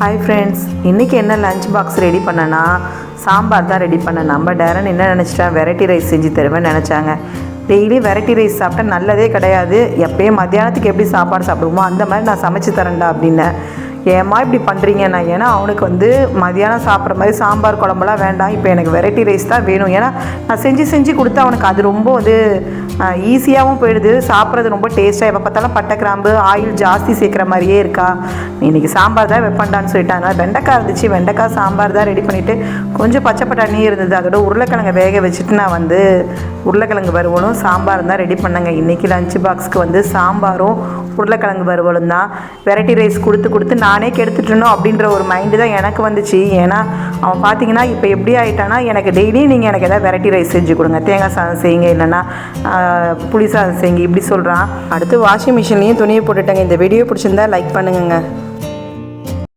Hi friends, இன்றைக்கி என்ன lunch box ready பண்ணேன்னா சாம்பார் தான் ரெடி பண்ணேன். நம்ம டேரன் என்ன நினச்சிட்டேன், வெரைட்டி ரைஸ் செஞ்சு தருவேன்னு நினச்சாங்க. டெய்லி வெரைட்டி ரைஸ் சாப்பிட்டா நல்லதே கிடையாது. எப்போயும் மத்தியானத்துக்கு எப்படி சாப்பாடு சாப்பிடுவோமோ அந்த மாதிரி நான் சமைச்சு தரேன்டா அப்படின்னேன். ஏம்மா இப்படி பண்ணுறீங்கண்ணா, ஏன்னா அவனுக்கு மதியானம் சாப்பிட்ற மாதிரி சாம்பார் குழம்புலாம் வேண்டாம், இப்போ எனக்கு வெரைட்டி ரைஸ் தான் வேணும். ஏன்னா நான் செஞ்சு கொடுத்து அவனுக்கு அது ரொம்ப ஈஸியாகவும் போயிடுது, சாப்பிட்றது ரொம்ப டேஸ்ட்டாக. எப்போ பார்த்தாலும் பட்டை கிராம்பு ஆயில் ஜாஸ்தி சேர்க்குற மாதிரியே இருக்கா. இன்றைக்கி சாம்பார் தான் வைப்பண்டான்னு சொல்லிட்டாங்க. வெண்டைக்காய் இருந்துச்சு, வெண்டைக்காய் சாம்பார் தான் ரெடி பண்ணிவிட்டு கொஞ்சம் பச்சை பட்டாணி இருந்தது, அதோட உருளைக்கிழங்கு வேக வச்சுட்டு நான் உருளைக்கிழங்கு வறுவலும் சாம்பார் தான் ரெடி பண்ணேங்க. இன்றைக்கி லஞ்ச் பாக்ஸ்க்கு சாம்பாரும் உருளைக்கிழங்கு வறுவலும் தான். வெரைட்டி ரைஸ் கொடுத்து நானே கெடுத்துட்டணும் அப்படின்ற ஒரு மைண்டு தான் எனக்கு வந்துச்சு. ஏன்னா அவன் பார்த்தீங்கன்னா இப்போ எப்படி ஆகிட்டானா, எனக்கு டெய்லி நீங்கள் எனக்கு எதாவது வெரைட்டி ரைஸ் செஞ்சு கொடுங்க, தேங்காய் சாதம் செய்யுங்க, இல்லைன்னா புளி சாதம் செய்யுங்க இப்படி சொல்கிறான். அடுத்து வாஷிங் மிஷின்லேயும் துணியை போட்டுட்டேங்க. இந்த வீடியோ பிடிச்சிருந்தா லைக் பண்ணுங்க.